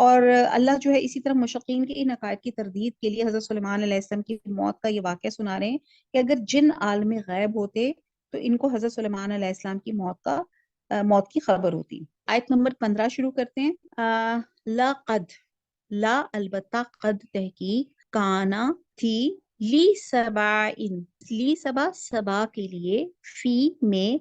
اور اللہ جو ہے اسی طرح مشقین کے ان عقائد کی تردید کے لیے حضرت سلیمان علیہ السلام کی موت کا یہ واقعہ سنا رہے ہیں کہ اگر جن عالم غیب ہوتے تو ان کو حضرت سلیمان علیہ السلام کی موت کی خبر ہوتی۔ آیت نمبر 15 شروع کرتے ہیں۔ لا قد، لا البتہ، قد تحقیق، کانا تھی، لی سبعین، لی سبا کے لیے، فی میں،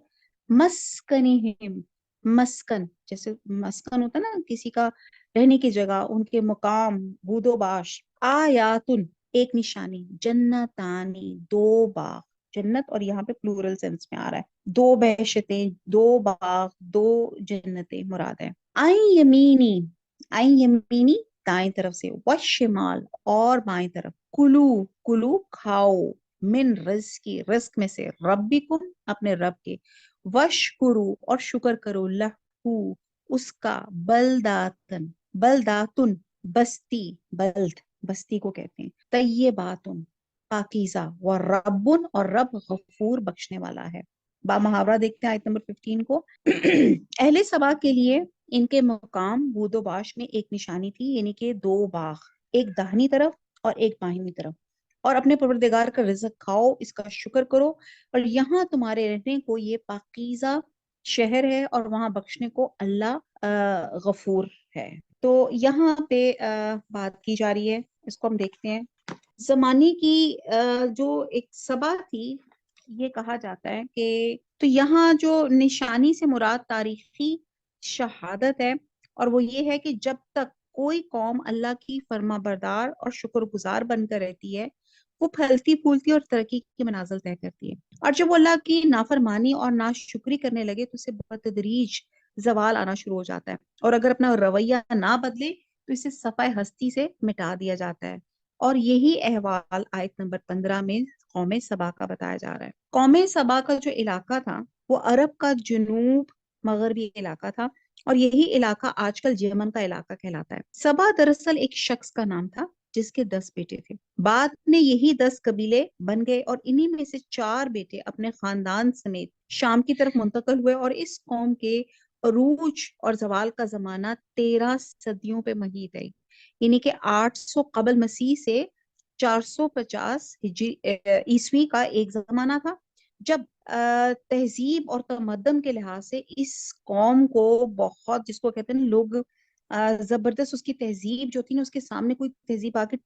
مسکنہم، مسکن جیسے مسکن ہوتا نا کسی کا رہنے کی جگہ، ان کے مقام، بود و باش، آیاتن ایک نشانی، جنتانی دو باغ، جنت اور یہاں پہ پلورل سینس میں آ رہا ہے، دو بہشتیں، دو باغ، دو جنتیں مراد ہے۔ آئیں یمینی، آئیں یمینی دائیں طرف سے، والشمال اور بائیں طرف، کلو کلو کھاؤ، من رزقی رزق میں سے، ربکم اپنے رب کے، وشکرو اور شکر کرو، لہو اس کا، بلداتن بلداتن بستی، بلد بستی کو کہتے ہیں، طیباتن پاکیزہ، وربن اور رب غفور بخشنے والا ہے۔ با محاورہ دیکھتے ہیں آیت نمبر 15 کو۔ اہل سبا کے لیے ان کے مقام بود و باش میں ایک نشانی تھی، یعنی کہ دو باغ، ایک داہنی طرف اور ایک بائیں طرف، اور اپنے پروردگار کا رزق کھاؤ، اس کا شکر کرو، اور یہاں تمہارے رہنے کو یہ پاکیزہ شہر ہے، اور وہاں بخشنے کو اللہ غفور ہے۔ تو یہاں پہ بات کی جا رہی ہے، اس کو ہم دیکھتے ہیں۔ زمانے کی جو ایک سبا تھی، یہ کہا جاتا ہے کہ تو یہاں جو نشانی سے مراد تاریخی شہادت ہے، اور وہ یہ ہے کہ جب تک کوئی قوم اللہ کی فرما بردار اور شکر گزار بن کر رہتی ہے، وہ پھلتی پھولتی اور ترقی کے منازل طے کرتی ہے، اور جب وہ اللہ کی نافرمانی اور ناشکری کرنے لگے تو اسے بتدریج زوال آنا شروع ہو جاتا ہے، اور اگر اپنا رویہ نہ بدلے تو اسے صفحہ ہستی سے مٹا دیا جاتا ہے۔ اور یہی احوال آیت نمبر 15 میں قوم سبا کا بتایا جا رہا ہے۔ قوم سبا کا جو علاقہ تھا وہ عرب کا جنوب مغربی علاقہ تھا، اور یہی علاقہ آج کل یمن کا علاقہ کہلاتا ہے۔ سبا دراصل ایک شخص کا نام تھا جس کے 10 بیٹے تھے، بعد میں یہی 10 قبیلے بن گئے، اور انہی میں سے 4 بیٹے اپنے خاندان سمیت شام کی طرف منتقل ہوئے، اور اس قوم کے عروج اور زوال کا زمانہ 13 صدیوں پہ محیط ہے، یعنی کہ 800 قبل مسیح سے 450 عیسوی کا ایک زمانہ تھا، جب تہذیب اور تمدن کے لحاظ سے اس قوم کو بہت، جس کو کہتے ہیں لوگ زبردست، اس کی تہذیب جو تھی نا، اس کے سامنے کوئی تہذیب آ کے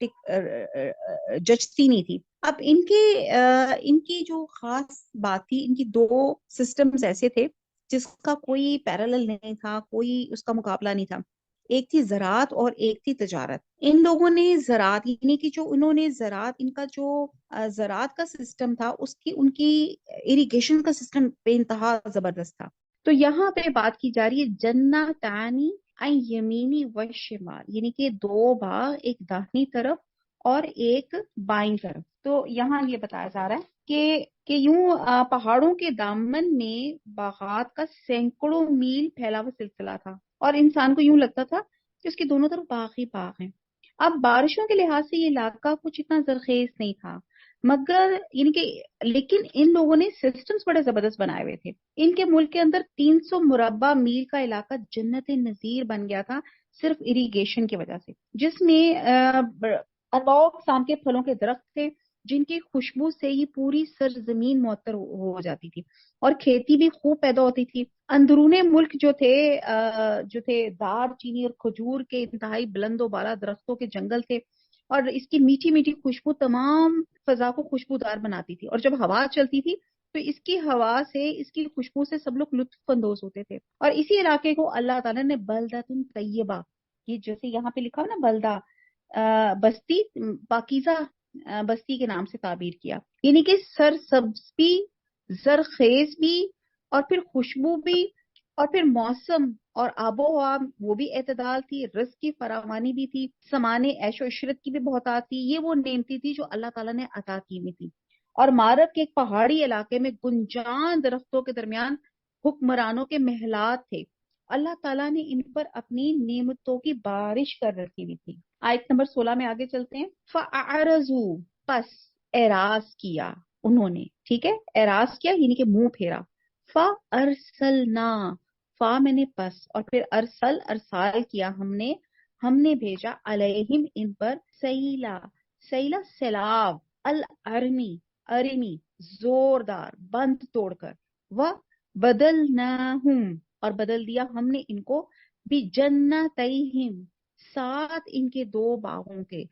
جچتی نہیں تھی۔ اب ان کی جو خاص بات تھی، ان کی 2 سسٹمز ایسے تھے جس کا کوئی پیرالل نہیں تھا، کوئی اس کا مقابلہ نہیں تھا۔ ایک تھی زراعت اور ایک تھی تجارت۔ ان لوگوں نے زراعت، یعنی کہ جو انہوں نے زراعت، ان کا جو زراعت کا سسٹم تھا، ان کی اریگیشن کا سسٹم بے انتہا زبردست تھا۔ تو یہاں پہ بات کی جا رہی ہے جنتانی این یمینی و شمال، یعنی کہ 2 باغ، ایک داہنی طرف اور ایک بائیں طرف۔ تو یہاں یہ بتایا جا رہا ہے کہ یوں پہاڑوں کے دامن میں باغات کا سینکڑوں میل پھیلا ہوا سلسلہ تھا، اور انسان کو یوں لگتا تھا کہ اس کے دونوں طرف باغ ہی باغ ہیں۔ اب بارشوں کے لحاظ سے یہ علاقہ کچھ اتنا زرخیز نہیں تھا، مگر یعنی کہ لیکن ان لوگوں نے سسٹمز بڑے زبردست بنائے ہوئے تھے۔ ان کے ملک کے اندر 300 مربع میل کا علاقہ جنت نظیر بن گیا تھا، صرف اریگیشن کی وجہ سے، جس میں انواع اقسام کے پھلوں کے درخت تھے، جن کی خوشبو سے یہ پوری سرزمین معطر ہو جاتی تھی، اور کھیتی بھی خوب پیدا ہوتی تھی۔ اندرون ملک جو تھے دار چینی اور کھجور کے انتہائی بلند و بالا درختوں کے جنگل تھے، اور اس کی میٹھی میٹھی خوشبو تمام فضا کو خوشبودار بناتی تھی، اور جب ہوا چلتی تھی تو اس کی ہوا سے، اس کی خوشبو سے سب لوگ لطف اندوز ہوتے تھے۔ اور اسی علاقے کو اللہ تعالیٰ نے بلدۃ طیبہ، یہ جیسے یہاں پہ لکھا ہو نا بلدہ، بستی، پاکیزہ بستی کے نام سے تعبیر کیا، یعنی کہ سرسبز بھی، زرخیز بھی، اور پھر خوشبو بھی، اور پھر موسم اور آب و ہوا وہ بھی اعتدال تھی، رزق کی فراوانی بھی تھی، سامان عیش و عشرت کی بھی بہتات تھی۔ یہ وہ نعمتیں تھی جو اللہ تعالیٰ نے عطا کی ہوئی تھی۔ اور مارب کے ایک پہاڑی علاقے میں گنجان درختوں کے درمیان حکمرانوں کے محلات تھے، اللہ تعالیٰ نے ان پر اپنی نعمتوں کی بارش کر رکھی ہوئی تھی۔ آیت نمبر 16 میں آگے چلتے ہیں۔ فَأَعْرَضُوا، پس اعراض کیا انہوں نے، ٹھیک ہے، اعراض کیا یعنی کہ منہ پھیرا۔ فَأَرْسَلْنَا، فا میں نے پس، اور پھر ارسل ارسال کیا ہم نے، ہم نے بھیجا علیہم ان پر سیلا، سیلا سیلاب، الارمی، ارمی زوردار، بند توڑ کر، وہ بدلناہم اور بدل دیا ہم نے ان کو بجنتیہم ساتھ ان کے دو باغوں کے،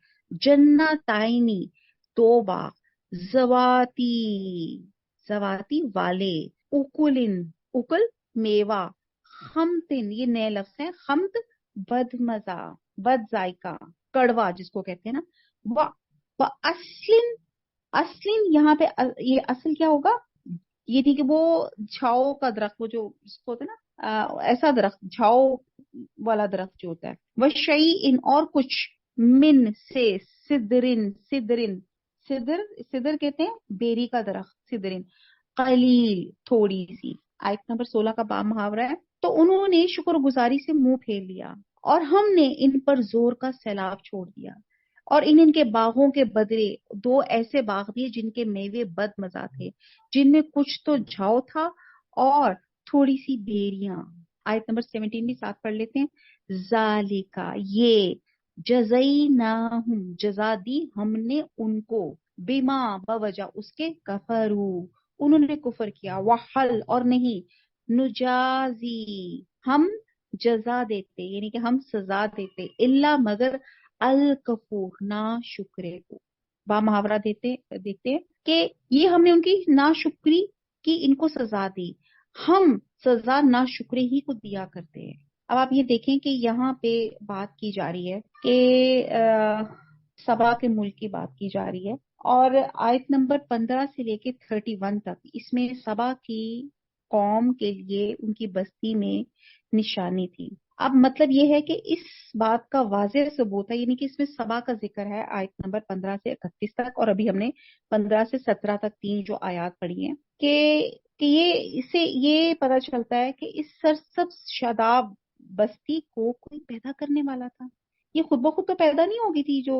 جنتائنی دو باغ، زواتی زواتی والے، اکلن اکل میوہ، خمتن یہ نئے لفظ ہیں، خمت بد مزہ، بد ذائقہ، کڑوا جس کو کہتے ہیں نا، وہ اصلن، اصلن یہاں پہ یہ اصل کیا ہوگا، یہ تھی کہ وہ جھاؤ کا درخت، وہ جو اس کو ہوتا ہے نا ایسا درخت جھاؤ والا درخت جو ہوتا ہے، وہ شیء اور کچھ، من سے، سدرن سدرن، سدر سدر کہتے ہیں بیری کا درخت، سدرن قلیل تھوڑی سی، آیت نمبر 16 کا باب محاورہ ہے، تو انہوں نے شکر گزاری سے منہ پھیر لیا اور ہم نے ان پر زور کا سیلاب چھوڑ دیا، اور ان کے باغوں کے بدلے دو ایسے باغ دیے جن کے میوے بد مزہ تھے، جن میں کچھ تو جھاؤ تھا اور تھوڑی سی بیریاں۔ آیت نمبر 17 بھی ساتھ پڑھ لیتے ہیں، ذالکا یہ، جزیناہم جزا دی ہم نے ان کو، بما بوجہ اس کے، کفرو انہوں نے کفر کیا، وحل اور نہیں، نجازی ہم جزا دیتے یعنی کہ ہم سزا دیتے، الا مگر، الکفور نا شکرے کو، با محاورہ دیتے ہیں کہ یہ ہم نے ان کی ناشکری کی ان کو سزا دی، ہم سزا ناشکرے ہی کو دیا کرتے ہیں۔ اب آپ یہ دیکھیں کہ یہاں پہ بات کی جا رہی ہے کہ سبا کے ملک کی بات کی جا رہی ہے، اور آیت نمبر 15 سے لے کے 31 تک اس میں سبا کی قوم کے لیے ان کی بستی میں نشانی تھی۔ اب مطلب یہ ہے کہ اس بات کا واضح ثبوت ہے، یعنی کہ اس میں سبا کا ذکر ہے آیت نمبر 15 سے 31 تک، اور ابھی ہم نے 15 سے 17 تک 3 جو آیات پڑھی ہیں، کہ یہ اس سے یہ پتہ چلتا ہے کہ اس سرسبز شاداب بستی کو کوئی پیدا کرنے والا تھا، یہ خود بخود تو پیدا نہیں ہوگی تھی جو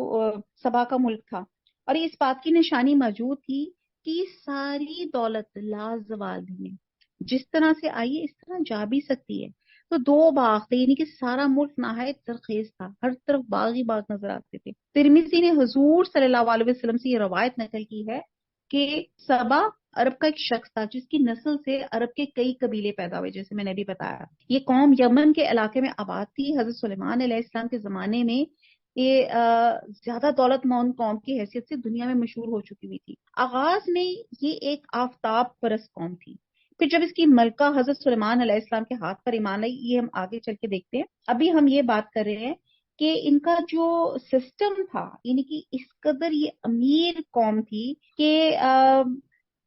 سبا کا ملک تھا، اور اس بات کی نشانی موجود تھی کہ یہ ساری دولت لازوالی ہے، جس طرح سے آئی ہے اس طرح جا بھی سکتی ہے۔ تو دو باغ تھے، یعنی کہ سارا ملک نہایت زرخیز تھا، ہر طرف باغ ہی باغ نظر آتے تھے۔ ترمذی نے حضور صلی اللہ علیہ وسلم سے یہ روایت نقل کی ہے کہ سبا عرب کا ایک شخص تھا جس کی نسل سے عرب کے کئی قبیلے پیدا ہوئے، جیسے میں نے بھی بتایا۔ یہ قوم یمن کے علاقے میں آباد تھی، حضرت سلیمان علیہ السلام کے زمانے میں یہ زیادہ دولت مند قوم کی حیثیت سے دنیا میں مشہور ہو چکی ہوئی تھی۔ آغاز میں یہ ایک آفتاب پرست قوم تھی، پھر جب اس کی ملکہ حضرت سلیمان علیہ السلام کے ہاتھ پر ایمان آئی، یہ ہم آگے چل کے دیکھتے ہیں۔ ابھی ہم یہ بات کر رہے ہیں کہ ان کا جو سسٹم تھا، یعنی کہ اس قدر یہ امیر قوم تھی کہ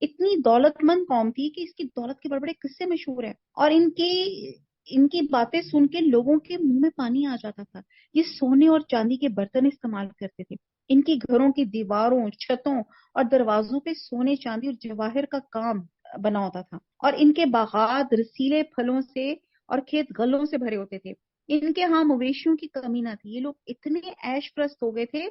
اتنی دولت مند قوم تھی کہ اس کی دولت کے بڑے بڑے قصے مشہور ہیں، اور ان کی باتیں سن کے لوگوں کے منہ میں پانی آ جاتا تھا۔ یہ سونے اور چاندی کے برتن استعمال کرتے تھے، ان کی گھروں کی دیواروں، چھتوں اور دروازوں پہ سونے، چاندی اور جواہر کا کام بنا ہوتا تھا، اور ان کے باغات رسیلے پھلوں سے اور کھیت غلوں سے بھرے ہوتے تھے۔ ان کے ہاں مویشیوں کی کمی نہ تھی، یہ لوگ اتنے عیش پرست ہو گئے تھے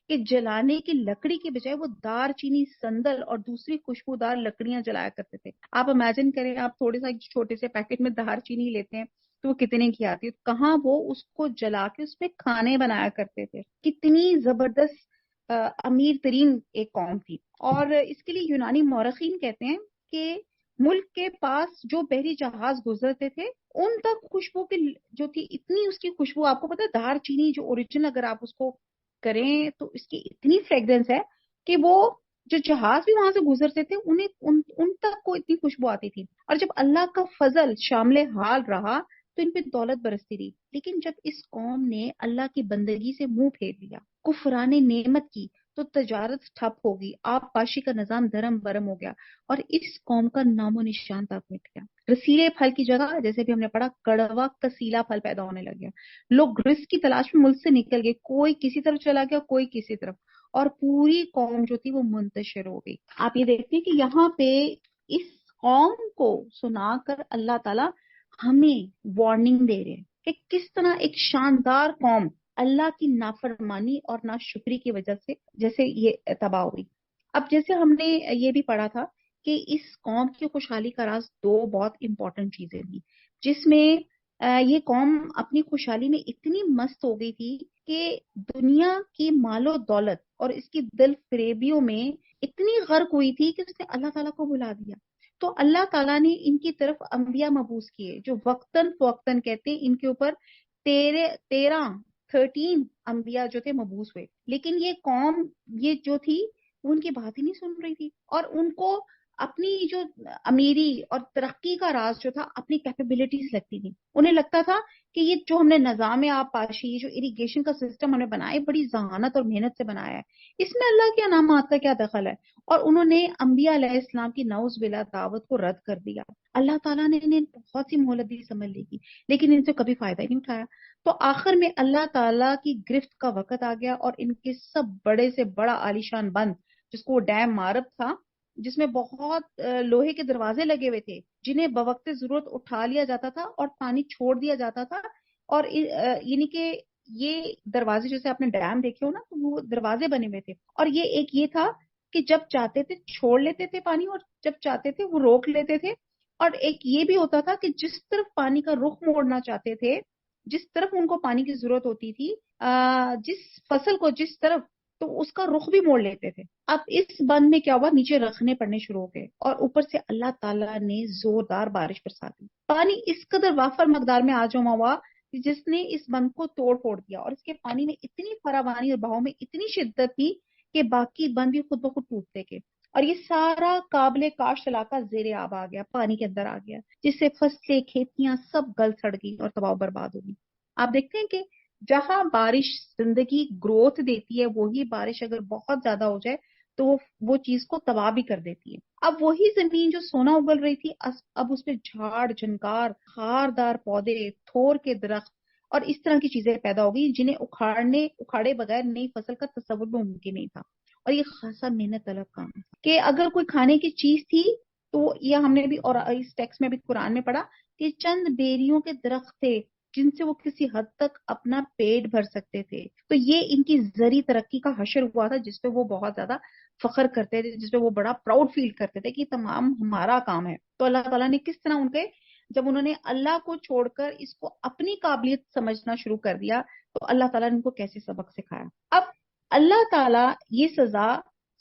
کہ جلانے کی لکڑی کے بجائے وہ دار چینی، سندل اور دوسری خوشبودار لکڑیاں جلایا کرتے تھے۔ آپ امیجن کریں، آپ تھوڑے سا چھوٹے سے پیکٹ میں دار چینی لیتے ہیں تو وہ کتنے کی آتی ہے، کہاں وہ اس کو جلا کے اس میں کھانے بنایا کرتے تھے۔ کتنی زبردست امیر ترین ایک قوم تھی۔ اور اس کے لیے یونانی مورخین کہتے ہیں کہ ملک کے پاس جو بحری جہاز گزرتے تھے ان تک خوشبو کی جو تھی، اتنی اس کی خوشبو، آپ کو پتا ہے دار چینی جو اوریجنل اگر آپ اس کو کریں تو اس کی اتنی فریگرنس ہے کہ وہ جو جہاز بھی وہاں سے گزرتے تھے ان تک کو اتنی خوشبو آتی تھی۔ اور جب اللہ کا فضل شامل حال رہا تو ان پہ دولت برستی رہی، لیکن جب اس قوم نے اللہ کی بندگی سے منہ پھیر لیا، کفران نعمت کی، تو تجارت ٹھپ ہوگی، آب پاشی کا نظام دھرم برم ہو گیا، اور اس قوم کا نام و نشان تک مٹ گیا۔ رسیلے پھل کی جگہ، جیسے بھی ہم نے پڑھا، کڑوا کسیلا پھل پیدا ہونے لگ گیا۔ لوگ رزق کی تلاش میں ملک سے نکل گئے، کوئی کسی طرف چلا گیا، کوئی کسی طرف، اور پوری قوم جو تھی وہ منتشر ہو گئی۔ آپ یہ دیکھتے ہیں کہ یہاں پہ اس قوم کو سنا کر اللہ تعالیٰ ہمیں وارننگ دے رہے ہیں کہ کس طرح ایک شاندار قوم اللہ کی نافرمانی اور ناشکری کی وجہ سے جیسے یہ تباہ ہوئی۔ اب جیسے ہم نے یہ بھی پڑھا تھا کہ اس قوم کی خوشحالی کا راز دو بہت امپورٹنٹ چیزیں تھیں، جس میں یہ قوم اپنی خوشحالی میں اتنی مست ہو گئی تھی کہ دنیا کی مال و دولت اور اس کی دل فریبیوں میں اتنی غرق ہوئی تھی کہ اس نے اللہ تعالیٰ کو بلا دیا. تو اللہ تعالیٰ نے ان کی طرف انبیاء مبعوث کیے جو وقتاً فوقتاً کہتے ہیں ان کے اوپر 13 انبیاء جو تھے مبعوث ہوئے. لیکن یہ قوم یہ جو تھی وہ ان کی بات ہی نہیں سن رہی تھی، اور ان کو اپنی جو امیری اور ترقی کا راز جو تھا اپنی کیپیبلٹیز لگتی تھی. انہیں لگتا تھا کہ یہ جو ہم نے نظام آبپاشی، یہ جو اریگیشن کا سسٹم ہم نے بنایا بڑی ذہانت اور محنت سے بنایا ہے، اس میں اللہ کے انعامات کا کیا دخل ہے. اور انہوں نے انبیاء علیہ السلام کی نعوذ باللہ دعوت کو رد کر دیا. اللہ تعالیٰ نے انہیں بہت سی مہلت دی سنبھلنے کی، لیکن ان سے کبھی فائدہ ہی نہیں اٹھایا. تو آخر میں اللہ تعالیٰ کی گرفت کا وقت آ گیا، اور ان کے سب بڑے سے بڑا عالیشان بند جس کو ڈیم مارب تھا، جس میں بہت لوہے کے دروازے لگے ہوئے تھے جنہیں بوقت ضرورت اٹھا لیا جاتا تھا اور پانی چھوڑ دیا جاتا تھا. اور یعنی کہ یہ دروازے جیسے آپ نے ڈیم دیکھے ہو نا، تو وہ دروازے بنے ہوئے تھے. اور ایک یہ تھا کہ جب چاہتے تھے چھوڑ لیتے تھے پانی، اور جب چاہتے تھے وہ روک لیتے تھے. اور ایک یہ بھی ہوتا تھا کہ جس طرف پانی کا رخ موڑنا چاہتے تھے، جس طرف ان کو پانی کی ضرورت ہوتی تھی، جس فصل کو جس طرف، تو اس کا رخ بھی موڑ لیتے تھے. اب اس بند میں کیا ہوا، نیچے رکھنے پڑنے شروع ہو گئے، اور اوپر سے اللہ تعالیٰ نے زوردار بارش برسا دی. پانی اس قدر وافر مقدار میں آ جمع ہوا کہ جس نے اس بند کو توڑ پھوڑ دیا، اور اس کے پانی میں اتنی فراوانی اور بہاؤ میں اتنی شدت تھی کہ باقی بند بھی خود بخود ٹوٹتے گئے. اور یہ سارا قابل کاشت علاقہ زیر آب آ گیا، پانی کے اندر آ گیا، جس سے فصلیں، کھیتیاں سب گل سڑ گئی اور تباہ و برباد ہو گئی. آپ دیکھتے ہیں کہ جہاں بارش زندگی گروتھ دیتی ہے، وہی بارش اگر بہت زیادہ ہو جائے تو وہ چیز کو تباہ بھی کر دیتی ہے. اب وہی زمین جو سونا اگل رہی تھی، اب اس پہ جھاڑ جھنکار، خاردار پودے، تھور کے درخت اور اس طرح کی چیزیں پیدا ہو گئی جنہیں اکھاڑے بغیر نئی فصل کا تصور بھی ممکن نہیں تھا. اور یہ خاصا محنت طلب کام تھا کہ اگر کوئی کھانے کی چیز تھی تو یہ ہم نے بھی، اور اس ٹیکسٹ میں بھی قرآن میں پڑھا کہ چند بیریوں کے درخت تھے جن سے وہ کسی حد تک اپنا پیٹ بھر سکتے تھے. تو یہ ان کی زرعی ترقی کا حشر ہوا تھا جس پہ وہ بہت زیادہ فخر کرتے تھے، جس پہ وہ بڑا پراؤڈ فیل کرتے تھے کہ یہ تمام ہمارا کام ہے. تو اللہ تعالیٰ نے کس طرح ان کے، جب انہوں نے اللہ کو چھوڑ کر اس کو اپنی قابلیت سمجھنا شروع کر دیا، تو اللہ تعالیٰ نے ان کو کیسے سبق سکھایا. اب اللہ تعالیٰ یہ سزا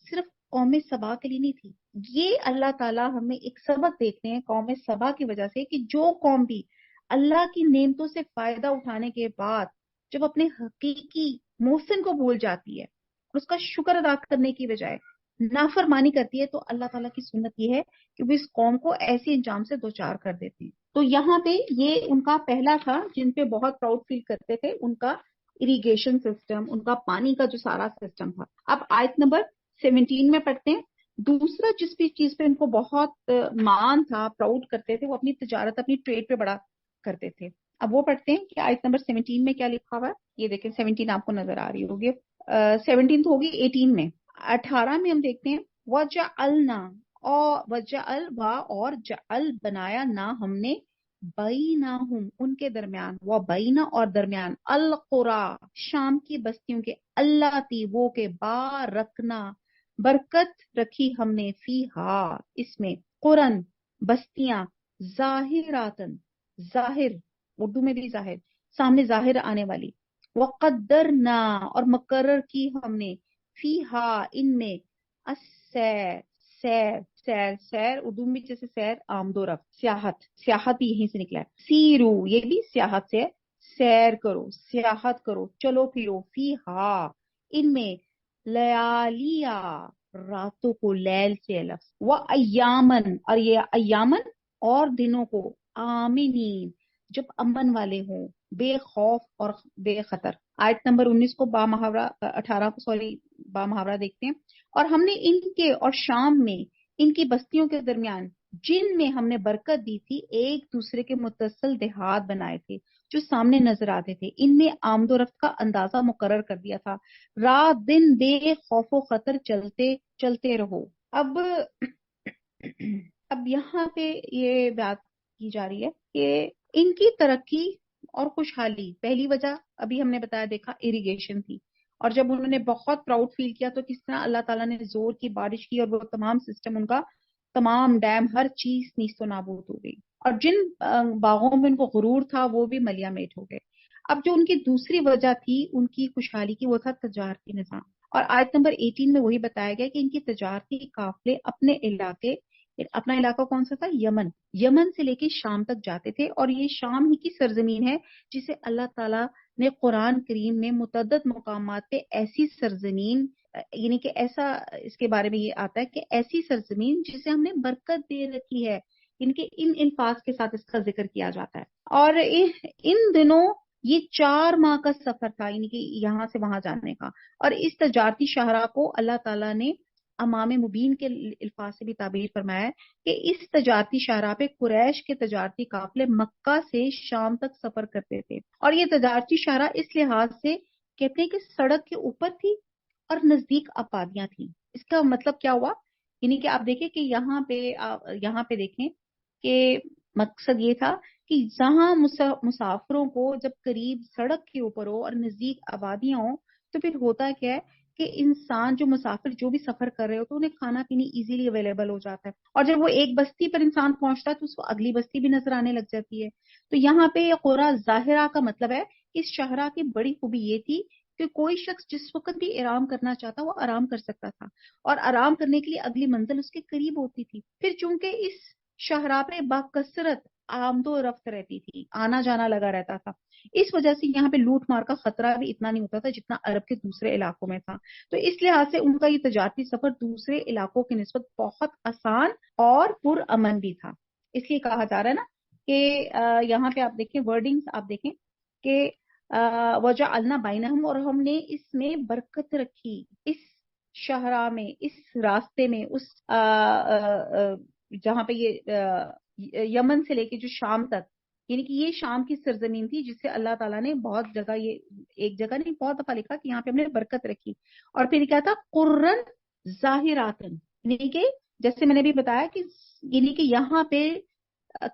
صرف قوم سبا کے لیے نہیں تھی، یہ اللہ تعالیٰ ہمیں ایک سبق دیکھتے ہیں قوم سبا کی وجہ سے کہ جو قوم بھی اللہ کی نعمتوں سے فائدہ اٹھانے کے بعد جب اپنے حقیقی محسن کو بھول جاتی ہے اور اس کا شکر ادا کرنے کی بجائے نافرمانی کرتی ہے، تو اللہ تعالیٰ کی سنت یہ ہے کہ وہ اس قوم کو ایسی انجام سے دوچار کر دیتے ہیں. تو یہاں پہ یہ ان کا پہلا تھا جن پہ بہت پراؤڈ فیل کرتے تھے، ان کا اریگیشن سسٹم، ان کا پانی کا جو سارا سسٹم تھا. اب آیت نمبر 17 میں پڑھتے ہیں. دوسرا جس بھی چیز پہ ان کو بہت مان تھا، پراؤڈ کرتے تھے، وہ اپنی تجارت، اپنی ٹریڈ پہ بڑا کرتے تھے. اب وہ پڑھتے ہیں کہ آیت نمبر 17 میں کیا لکھا ہوا ہے. یہ دیکھیں 17 آپ کو نظر آ رہی ہوگی، 17 تو ہوگی 18 میں. 18 میں ہم دیکھتے ہیں وَجَعَلْنَا، اور وَجَعَل اور جعل بنایا نہ ہم نے، بینہم ان کے درمیان، وبینا اور درمیان، القرا شام کی بستیوں کے، اللہ تی وہ کے بارکنا برکت رکھی ہم نے، فیہا اس میں، قرن بستیاں، ظاہراتن ظاہر، اردو میں بھی ظاہر، سامنے ظاہر آنے والی، وقدرنا اور مقرر کی ہم نے، فیہا ان میں، السیر سیر سیر سیر اردو میں جیسے سیر آمد و رفت، سیاحت، سیاحت بھی یہیں سے نکلا ہے. سیرو یہ بھی سیاحت سے ہے، سیر کرو، سیاحت کرو، چلو پھرو، فیہا ان میں، لیالیا راتوں کو، لیل سے لفظ، و ایامن اور یہ ایامن اور دنوں کو، آمنین جب امن والے ہوں، بے خوف اور بے خطر. آیت نمبر 19 کو با محاورہ 18 کو سوری با محاورہ دیکھتے ہیں. اور ہم نے ان کے اور شام میں ان کی بستیوں کے درمیان جن میں ہم نے برکت دی تھی، ایک دوسرے کے متصل دیہات بنائے تھے جو سامنے نظر آتے تھے، ان میں آمد و رفت کا اندازہ مقرر کر دیا تھا، رات دن بے خوف و خطر چلتے چلتے رہو. اب یہاں پہ یہ بات کی جا رہی ہے کہ ان کی ترقی اور خوشحالی، پہلی وجہ ابھی ہم نے بتایا دیکھا اریگیشن تھی، اور جب انہوں نے بہت پراؤڈ فیل کیا تو کس طرح اللہ تعالیٰ نے زور کی بارش کی اور وہ تمام سسٹم ان کا، تمام ڈیم، ہر چیز نیست و نابود ہو گئی. اور جن باغوں میں ان کو غرور تھا وہ بھی ملیا میٹ ہو گئے۔ اب جو ان کی دوسری وجہ تھی ان کی خوشحالی کی، وہ تھا تجارتی نظام، اور آیت نمبر 18 میں وہی بتایا گیا کہ ان کی تجارتی قافلے اپنے علاقے، اپنا علاقہ کون سا تھا؟ یمن، یمن سے لے کے شام تک جاتے تھے، اور یہ شام ہی کی سرزمین ہے جسے اللہ تعالیٰ نے قرآن کریم میں متعدد مقامات پہ ایسی سرزمین، یعنی کہ ایسا اس کے بارے میں یہ آتا ہے کہ ایسی سرزمین جسے ہم نے برکت دے رکھی ہے، ان کے ان الفاظ کے ساتھ اس کا ذکر کیا جاتا ہے۔ اور ان دنوں یہ 4 ماہ کا سفر تھا، یعنی کہ یہاں سے وہاں جانے کا، اور اس تجارتی شاہراہ کو اللہ تعالیٰ نے امام مبین کے الفاظ سے بھی تعبیر فرمایا ہے کہ اس تجارتی شاہراہ پہ قریش کے تجارتی قافلے مکہ سے شام تک سفر کرتے تھے، اور یہ تجارتی شاہراہ اس لحاظ سے کہتے ہیں کہ سڑک کے اوپر تھی اور نزدیک آبادیاں تھیں۔ اس کا مطلب کیا ہوا؟ یعنی کہ آپ دیکھیں کہ یہاں پہ دیکھیں کہ مقصد یہ تھا کہ جہاں مسافروں کو جب قریب سڑک کے اوپر ہو اور نزدیک آبادیاں ہوں تو پھر ہوتا کیا ہے کہ انسان جو مسافر جو بھی سفر کر رہے ہو تو انہیں کھانا پینی ایزیلی اویلیبل ہو جاتا ہے، اور جب وہ ایک بستی پر انسان پہنچتا ہے تو اس کو اگلی بستی بھی نظر آنے لگ جاتی ہے۔ تو یہاں پہ یہ قرى ظاہرہ کا مطلب ہے اس شہرہ کی بڑی خوبی یہ تھی کہ کوئی شخص جس وقت بھی آرام کرنا چاہتا وہ آرام کر سکتا تھا، اور آرام کرنے کے لیے اگلی منزل اس کے قریب ہوتی تھی۔ پھر چونکہ اس شاہراہ پہ باکثرت آمد و رفت رہتی تھی، آنا جانا لگا رہتا تھا، اس وجہ سے یہاں پہ لوٹ مار کا خطرہ بھی اتنا نہیں ہوتا تھا جتنا عرب کے دوسرے علاقوں میں تھا۔ تو اس لحاظ سے ان کا یہ تجارتی سفر دوسرے علاقوں کی نسبت بہت آسان اور پرامن بھی تھا۔ اس لیے کہا جا رہا ہے نا کہ یہاں پہ آپ دیکھیں ورڈنگز، آپ دیکھیں کہ وجعلنا بینہم، اور ہم نے اس میں برکت رکھی، اس شہرہ میں، اس راستے میں، اس جہاں پہ یہ یمن سے لے کے جو شام تک، یعنی کہ یہ شام کی سرزمین تھی جس سے اللہ تعالیٰ نے بہت جگہ، یہ ایک جگہ نہیں بہت دفعہ لکھا کہ یہاں پہ ہم نے برکت رکھی، اور پھر کیا تھا؟ قرن ظاہراتن، یعنی کہ جیسے میں نے بھی بتایا کہ یعنی کہ یہاں پہ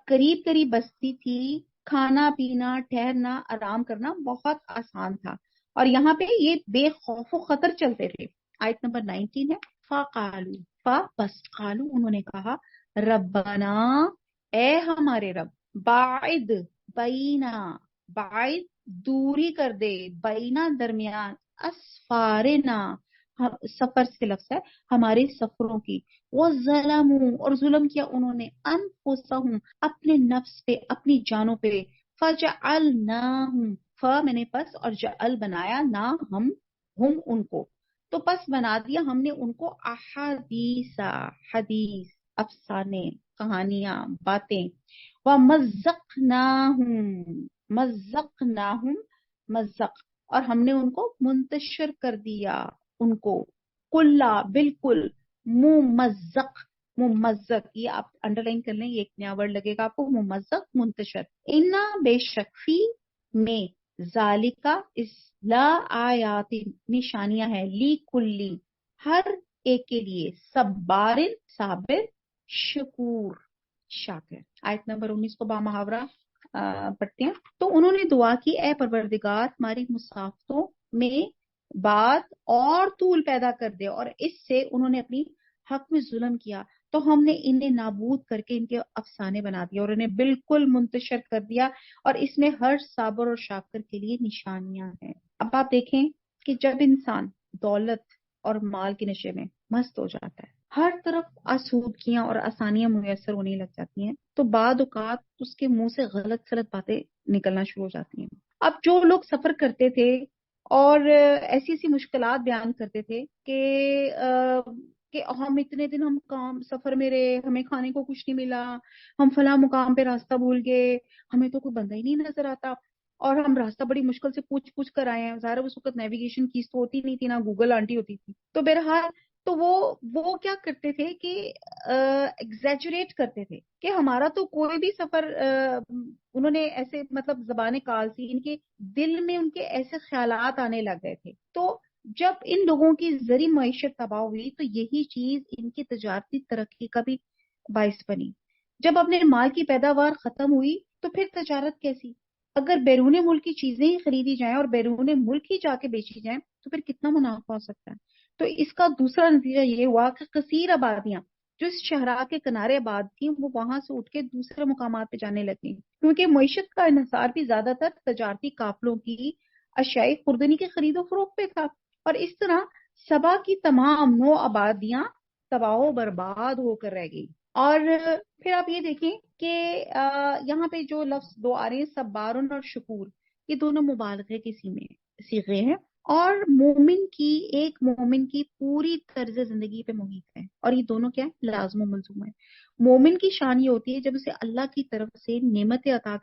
قریب قریب بستی تھی، کھانا پینا ٹھہرنا آرام کرنا بہت آسان تھا، اور یہاں پہ یہ بے خوف و خطر چلتے تھے۔ آیت نمبر 19 ہے، بس قالو، انہوں نے کہا، ربنا، اے ہمارے رب، باعد، بینا، باعد، دوری کر دے، بینا، درمیان، اسفارنا، سفر سے لفظ ہے ہمارے سفروں کی، وہ ظلموں، اور ظلم کیا انہوں نے، انفسہم، اپنے نفس پہ، اپنی جانوں پہ، فجعلناہم، میں نے پس اور جعل بنایا، نہ ہم ان کو، تو پس بنا دیا ہم نے ان کو احادیثا، حدیث، افسانے، کہانیاں، باتیں، وَمَزَّقْنَاهُمْ، مزقناہم، مزق، اور ہم نے ان کو منتشر کر دیا، ان کو، کلا، بالکل، ممزق، ممزق، یہ آپ انڈر لائن کر لیں، یہ ایک نیا ورڈ لگے گا آپ کو، ممزق، منتشر، انا، بے شک، فی، میں، ذالکا، اس، لا آیات، نشانیاں ہیں، لی کلی، ہر ایک کے لیے، صبار، صابر، شکور، شاکر۔ آیت نمبر 19 کو بامحاورہ پڑھتے ہیں۔ تو انہوں نے دعا کی، اے پروردگار ہماری مسافتوں میں بات اور طول پیدا کر دے، اور اس سے انہوں نے اپنی حق میں ظلم کیا تو ہم نے انہیں نابود کر کے ان کے افسانے بنا دیا اور انہیں بالکل منتشر کر دیا، اور اس میں ہر صابر اور شاکر کے لیے نشانیاں ہیں۔ اب آپ دیکھیں کہ جب انسان دولت اور مال کے نشے میں مست ہو جاتا ہے، ہر طرف آسودگیاں اور آسانیاں میسر ہونے لگ جاتی ہیں، تو بعد اوقات اس کے منہ سے غلط غلط باتیں نکلنا شروع ہو جاتی ہیں۔ اب جو لوگ سفر کرتے تھے اور ایسی ایسی مشکلات بیان کرتے تھے کہ ہم اتنے دن ہم کام سفر میں رہے، ہمیں کھانے کو کچھ نہیں ملا، ہم فلاں مقام پہ راستہ بھول گئے، ہمیں تو کوئی بندہ ہی نہیں نظر آتا، اور ہم راستہ بڑی مشکل سے پوچھ پوچھ کر آئے ہیں، ظاہر اس وقت نیویگیشن کیز تو ہوتی نہیں تھی، نہ گوگل آنٹی ہوتی تھی، تو بہرحال تو وہ کیا کرتے تھے کہ ایگزیجریٹ کرتے تھے کہ ہمارا تو کوئی بھی سفر، انہوں نے ایسے مطلب زبان کال سی، ان کے دل میں ان کے ایسے خیالات آنے لگ گئے تھے۔ تو جب ان لوگوں کی زرعی معیشت تباہ ہوئی تو یہی چیز ان کی تجارتی ترقی کا بھی باعث بنی۔ جب اپنے مال کی پیداوار ختم ہوئی تو پھر تجارت کیسی؟ اگر بیرون ملک کی چیزیں ہی خریدی جائیں اور بیرون ملک ہی جا کے بیچی جائیں تو پھر کتنا منافع ہو سکتا ہے؟ تو اس کا دوسرا نتیجہ یہ ہوا کہ کثیر آبادیاں جو اس شہرا کے کنارے آباد تھیں وہ وہاں سے اٹھ کے دوسرے مقامات پہ جانے لگیں، کیونکہ معیشت کا انحصار بھی زیادہ تر تجارتی قافلوں کی اشیاء خوردنی کے خرید و فروخت پہ تھا، اور اس طرح سبا کی تمام نو آبادیاں تباہ و برباد ہو کر رہ گئی۔ اور پھر آپ یہ دیکھیں کہ یہاں پہ جو لفظ دو آ رہے ہیں صبارن اور شکور، یہ دونوں مبالغے کے صیغے ہیں، اور ایک مومن کی پوری طرز زندگی پہ محیط ہے، اور یہ دونوں کیا ہے؟ لازم و ملزوم ہے۔ مومن کی شان یہ ہوتی ہے جب اسے اللہ کی طرف سے نعمتیں عطا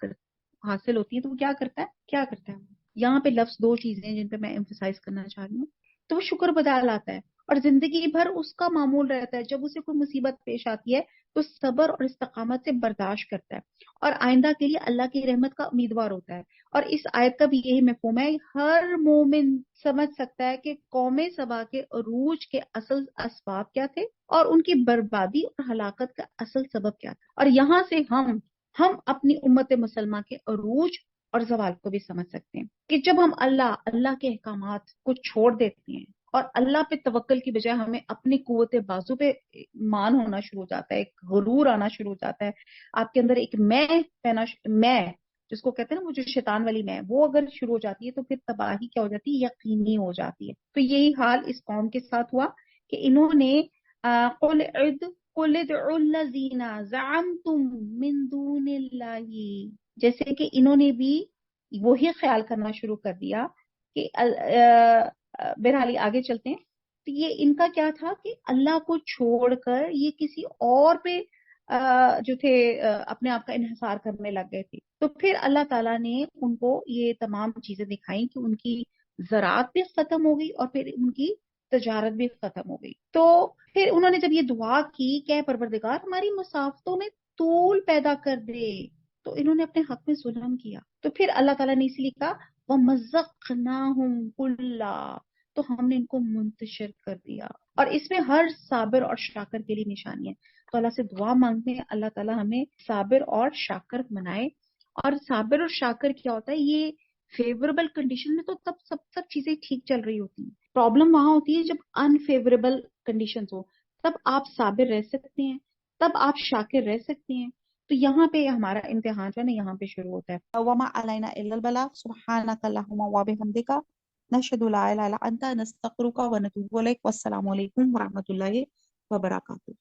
حاصل ہوتی ہیں تو وہ کیا کرتا ہے؟ یہاں پہ لفظ دو چیزیں جن پہ میں ایمفسائز کرنا چاہ رہی ہوں، تو وہ شکر بدا لاتا ہے، اور زندگی بھر اس کا معمول رہتا ہے جب اسے کوئی مصیبت پیش آتی ہے تو صبر اور استقامت سے برداشت کرتا ہے، اور آئندہ کے لیے اللہ کی رحمت کا امیدوار ہوتا ہے۔ اور اس آیت کا بھی یہی مفہوم ہے، ہر مومن سمجھ سکتا ہے کہ قوم سبا کے عروج کے اصل اسباب کیا تھے اور ان کی بربادی اور ہلاکت کا اصل سبب کیا تھا، اور یہاں سے ہم اپنی امت مسلمہ کے عروج اور زوال کو بھی سمجھ سکتے ہیں کہ جب ہم اللہ کے احکامات کو چھوڑ دیتے ہیں اور اللہ پہ توکل کی بجائے ہمیں اپنی قوت بازو پہ مان ہونا شروع ہو جاتا ہے، ایک غرور آنا شروع ہو جاتا ہے، آپ کے اندر ایک میں جس کو کہتے ہیں نا وہ جو شیطان والی میں، وہ اگر شروع ہو جاتی ہے تو پھر تباہی کیا ہو جاتی ہے؟ یقینی ہو جاتی ہے۔ تو یہی حال اس قوم کے ساتھ ہوا کہ انہوں نے قُلِ ادْعُوا الَّذِينَ زَعَمْتُم مِّن دُونِ اللَّهِ، جیسے کہ انہوں نے بھی وہی خیال کرنا شروع کر دیا کہ بہرحال آگے چلتے ہیں، تو یہ ان کا کیا تھا کہ اللہ کو چھوڑ کر یہ کسی اور پہ جو تھے اپنے آپ کا انحصار کرنے لگ گئے تھے۔ تو پھر اللہ تعالیٰ نے ان کو یہ تمام چیزیں دکھائیں کہ ان کی زراعت بھی ختم ہو گئی اور پھر ان کی تجارت بھی ختم ہو گئی۔ تو پھر انہوں نے جب یہ دعا کی کہ اے پروردگار ہماری مسافتوں میں طول پیدا کر دے، تو انہوں نے اپنے حق میں ظلم کیا، تو پھر اللہ تعالیٰ نے اس لیے کہا وَمَزَّقْنَاهُمْ كُلًّا، تو ہم نے ان کو منتشر کر دیا، اور اس میں ہر صابر اور شاکر کے لیے نشانی ہے۔ تو اللہ سے دعا مانگتے ہیں اللہ تعالیٰ ہمیں صابر اور شاکر بنائے۔ اور صابر اور شاکر کیا ہوتا ہے؟ یہ فیوریبل کنڈیشن میں تو تب سب چیزیں ٹھیک چل رہی ہوتی ہیں، پرابلم وہاں ہوتی ہے جب انفیوریبل کنڈیشنز ہو، تب آپ صابر رہ سکتے ہیں، تب آپ شاکر رہ سکتے ہیں۔ تو یہاں پہ ہمارا امتحان جو ہے نا یہاں پہ شروع ہوتا ہے۔ وَمَا عَلَيْنَا إِلَّا الْبَلَاغُ سُبْحَانَكَ اللَّهُمَّ وَبِحَمْدِكَ نَشْهَدُ لَا إِلَهَ إِلَّا أَنْتَ نَسْتَغْفِرُكَ وَنَتُوبُ إِلَيْكَ، وَالسَّلَامُ عَلَيْكُمْ وَرَحْمَةُ اللَّهِ وَبَرَكَاتُهُ۔